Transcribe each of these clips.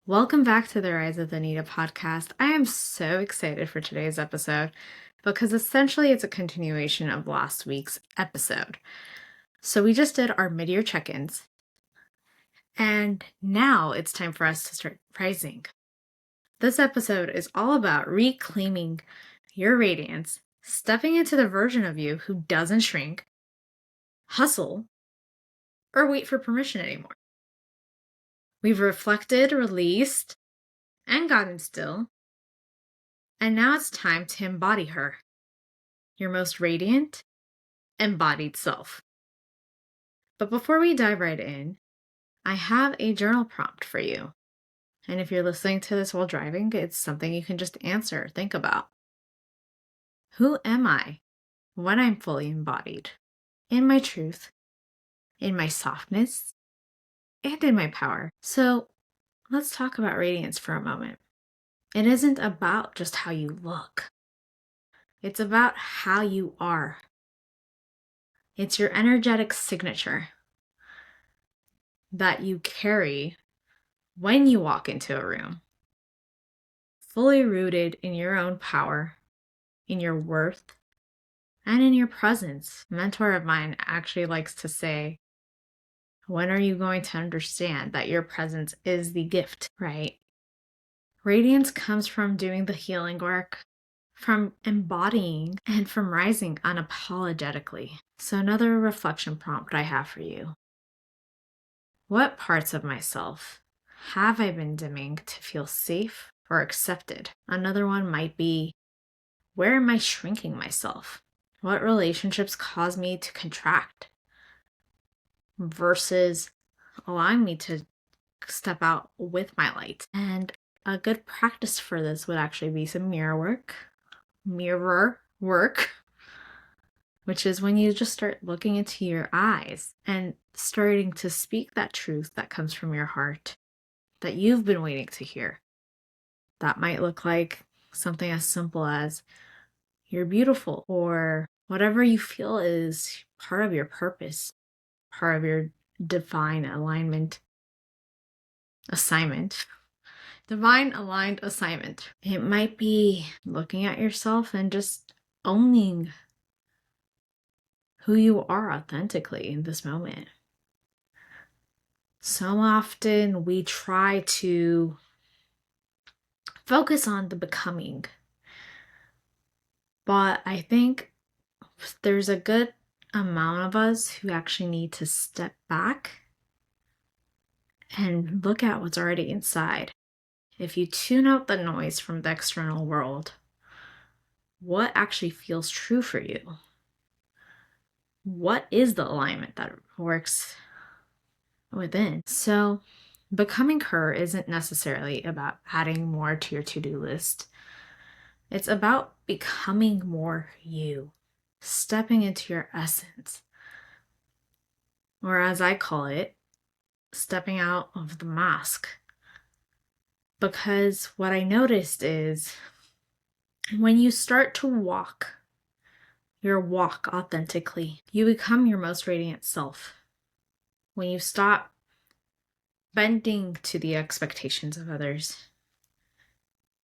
Welcome back to the Rise of Anita podcast. I am so excited for today's episode because essentially it's a continuation of last week's episode. So we just did our mid-year check-ins, and now it's time for us to start rising. This episode is all about reclaiming your radiance, stepping into the version of you who doesn't shrink, hustle, or wait for permission anymore. We've reflected, released, and gotten still. And now it's time to embody her, your most radiant, embodied self. But before we dive right in, I have a journal prompt for you. And if you're listening to this while driving, it's something you can just answer, think about. Who am I when I'm fully embodied? In my truth, in my softness, and in my power. So let's talk about radiance for a moment. It isn't about just how you look. It's about how you are. It's your energetic signature that you carry when you walk into a room, fully rooted in your own power, in your worth, and in your presence. A mentor of mine actually likes to say, when are you going to understand that your presence is the gift, right? Radiance comes from doing the healing work, from embodying, and from rising unapologetically. So another reflection prompt I have for you. What parts of myself have I been dimming to feel safe or accepted? Another one might be, where am I shrinking myself? What relationships cause me to contract versus allowing me to step out with my light? And a good practice for this would actually be some mirror work, which is when you just start looking into your eyes and starting to speak that truth that comes from your heart that you've been waiting to hear. That might look like something as simple as, you're beautiful, or whatever you feel is part of your purpose, part of your divine alignment assignment. Divine aligned assignment. It might be looking at yourself and just owning who you are authentically in this moment. So often we try to focus on the becoming, but I think there's a good amount of us who actually need to step back and look at what's already inside. If you tune out the noise from the external world, what actually feels true for you? What is the alignment that works within? So, becoming her isn't necessarily about adding more to your to-do list. It's about becoming more you, stepping into your essence, or as I call it, stepping out of the mask. Because what I noticed is when you start to walk your walk authentically, you become your most radiant self. When you stop bending to the expectations of others,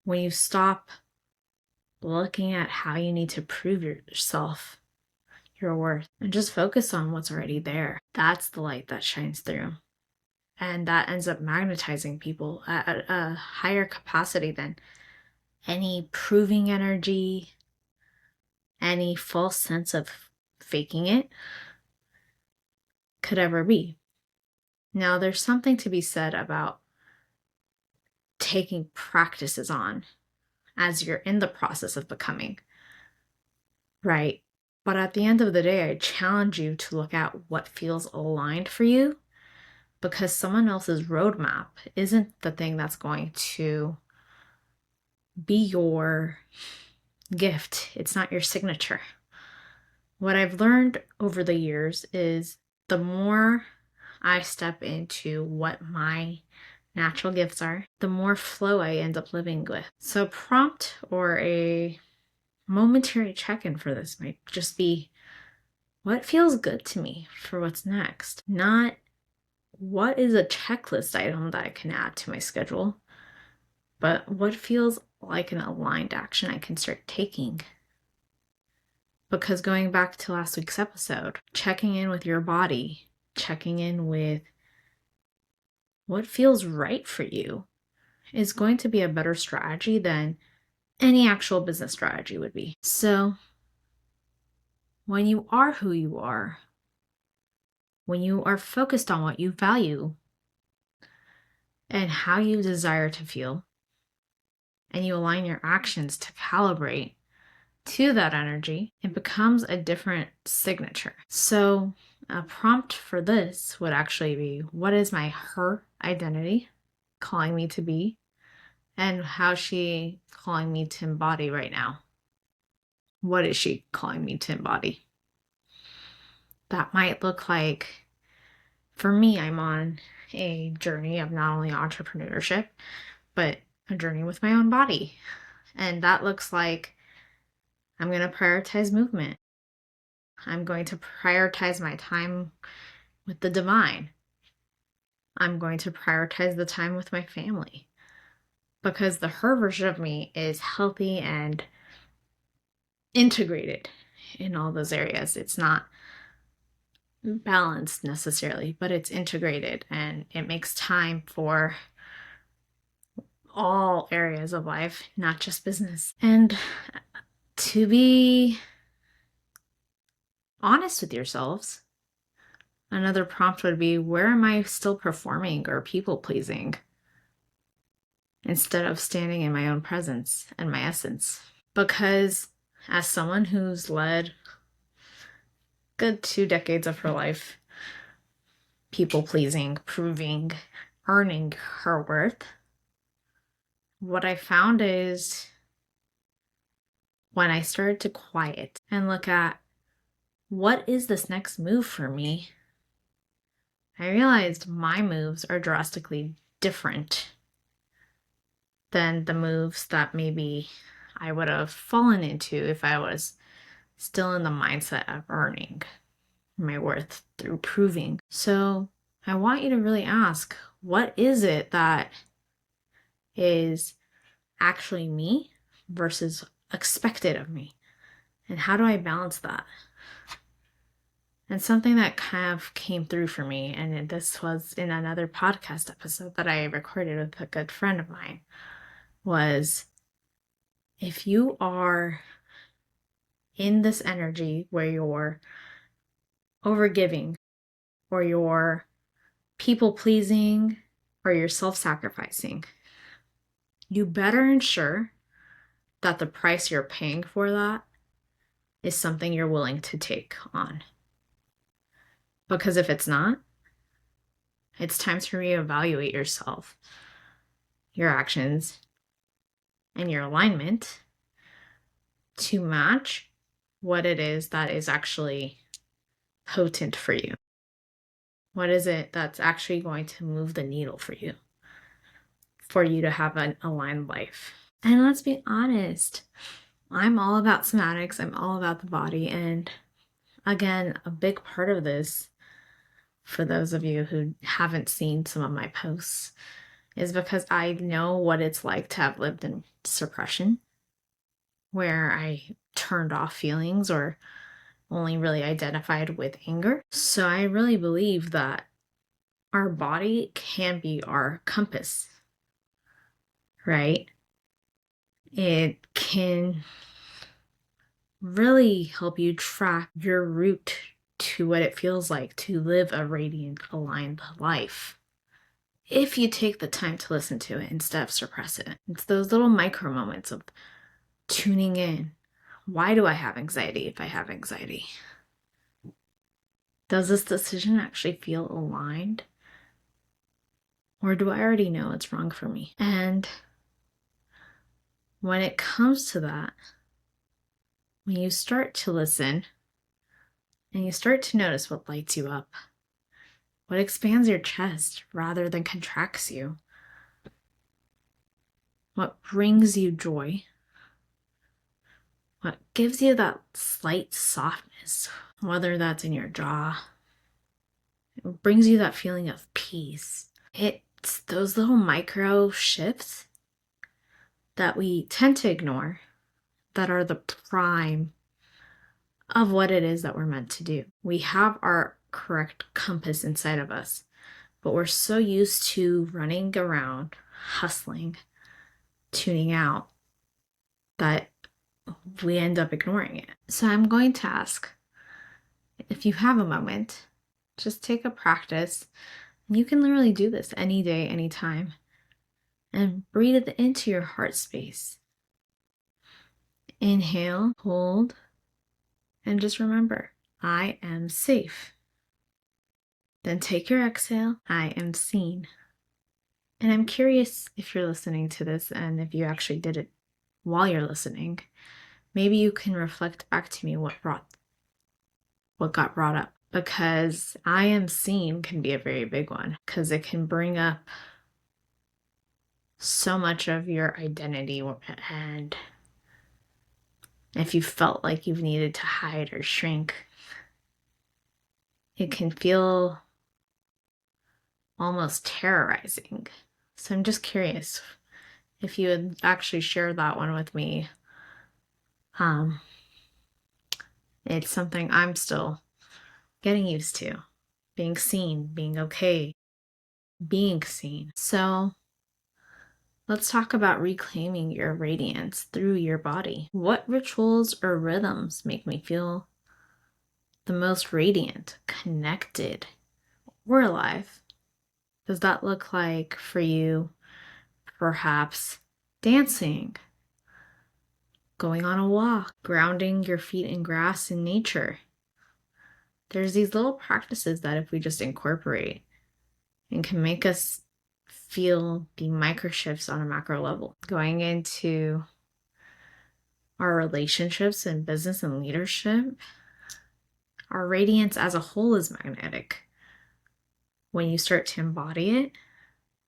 when you stop looking at how you need to prove yourself, your worth, and just focus on what's already there, that's the light that shines through. And that ends up magnetizing people at a higher capacity than any proving energy, any false sense of faking it could ever be. Now, there's something to be said about taking practices on as you're in the process of becoming, right? But at the end of the day, I challenge you to look at what feels aligned for you, because someone else's roadmap isn't the thing that's going to be your gift. It's not your signature. What I've learned over the years is the more I step into what my natural gifts are, the more flow I end up living with. So a prompt or a momentary check-in for this might just be, what feels good to me for what's next? Not what is a checklist item that I can add to my schedule, but what feels like an aligned action I can start taking? Because going back to last week's episode, checking in with your body, checking in with what feels right for you is going to be a better strategy than any actual business strategy would be. So, when you are who you are, when you are focused on what you value and how you desire to feel, and you align your actions to calibrate to that energy, it becomes a different signature. So, a prompt for this would actually be, what is my her identity calling me to be? And how's she calling me to embody right now? What is she calling me to embody? That might look like, for me, I'm on a journey of not only entrepreneurship, but a journey with my own body. And that looks like I'm going to prioritize movement. I'm going to prioritize my time with the divine. I'm going to prioritize the time with my family. Because the her version of me is healthy and integrated in all those areas. It's not balanced necessarily, but it's integrated and it makes time for all areas of life, not just business. And to be honest with yourselves, another prompt would be, where am I still performing or people pleasing instead of standing in my own presence and my essence? Because as someone who's led good 2 decades of her life people pleasing, proving, earning her worth, what I found is when I started to quiet and look at what is this next move for me, I realized my moves are drastically different than the moves that maybe I would have fallen into if I was still in the mindset of earning my worth through proving. So I want you to really ask, what is it that is actually me versus expected of me? And how do I balance that? And something that kind of came through for me, and this was in another podcast episode that I recorded with a good friend of mine, was if you are in this energy where you're overgiving or you're people pleasing or you're self-sacrificing, you better ensure that the price you're paying for that is something you're willing to take on. Because if it's not, it's time to reevaluate yourself, your actions, and your alignment to match what it is that is actually potent for you. What is it that's actually going to move the needle for you to have an aligned life? And let's be honest, I'm all about somatics. I'm all about the body. And again, a big part of this, for those of you who haven't seen some of my posts, is because I know what it's like to have lived in suppression, where I turned off feelings or only really identified with anger. So I really believe that our body can be our compass, right? It can really help you track your route to what it feels like to live a radiant, aligned life, if you take the time to listen to it instead of suppress it. It's those little micro moments of tuning in. Why do I have anxiety if I have anxiety? Does this decision actually feel aligned? Or do I already know it's wrong for me? And when it comes to that, when you start to listen and you start to notice what lights you up, what expands your chest rather than contracts you, what brings you joy, what gives you that slight softness, whether that's in your jaw, it brings you that feeling of peace. It's those little micro shifts that we tend to ignore that are the prime of what it is that we're meant to do. We have our correct compass inside of us, but we're so used to running around, hustling, tuning out, that we end up ignoring it. So I'm going to ask, if you have a moment, just take a practice. You can literally do this any day, anytime, and breathe it into your heart space. Inhale, hold, and just remember, I am safe. Then take your exhale, I am seen. And I'm curious if you're listening to this and if you actually did it while you're listening, maybe you can reflect back to me what got brought up. Because I am seen can be a very big one, because it can bring up so much of your identity, and if you felt like you've needed to hide or shrink, it can feel almost terrorizing. So I'm just curious if you would actually share that one with me. It's something I'm still getting used to. Being seen, being okay, being seen. So let's talk about reclaiming your radiance through your body. What rituals or rhythms make me feel the most radiant, connected, or alive? Does that look like for you perhaps dancing, going on a walk, grounding your feet in grass and nature? There's these little practices that if we just incorporate and can make us feel the micro shifts on a macro level. Going into our relationships and business and leadership, our radiance as a whole is magnetic. When you start to embody it,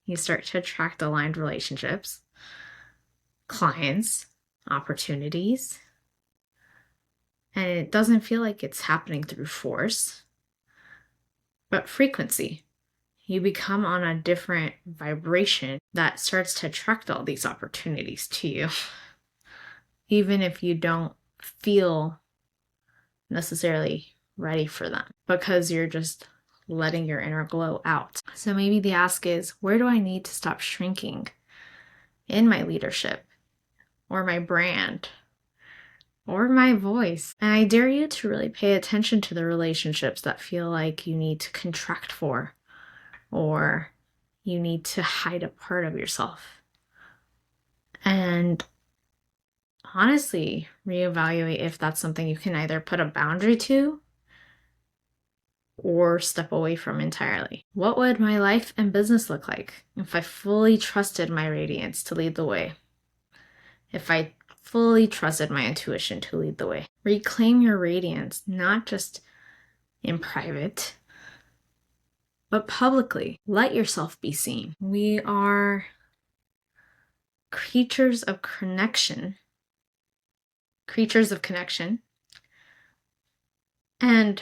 you start to attract aligned relationships, clients, opportunities, and it doesn't feel like it's happening through force, but frequency. You become on a different vibration that starts to attract all these opportunities to you, even if you don't feel necessarily ready for them, because you're just letting your inner glow out. So maybe the ask is, where do I need to stop shrinking in my leadership or my brand or my voice? And I dare you to really pay attention to the relationships that feel like you need to contract for, or you need to hide a part of yourself. And honestly, reevaluate if that's something you can either put a boundary to or step away from entirely. What would my life and business look like if I fully trusted my radiance to lead the way? If I fully trusted my intuition to lead the way? Reclaim your radiance, not just in private, but publicly. Let yourself be seen. We are creatures of connection. And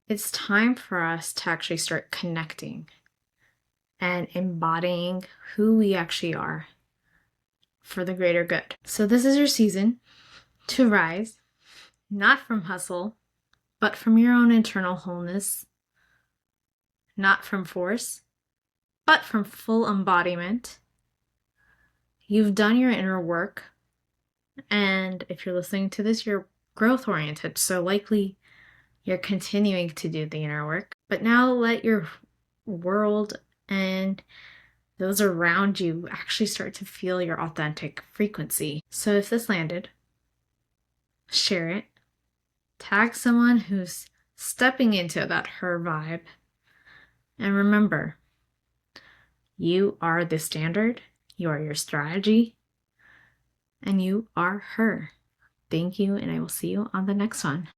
it's time for us to actually start connecting and embodying who we actually are for the greater good. So this is your season to rise, not from hustle, but from your own internal wholeness, not from force, but from full embodiment. You've done your inner work, and if you're listening to this, you're growth oriented, so likely you're continuing to do the inner work. But now let your world and those around you actually start to feel your authentic frequency. So if this landed, share it. Tag someone who's stepping into that her vibe. And remember, you are the standard, you are your strategy, and you are her. Thank you, and I will see you on the next one.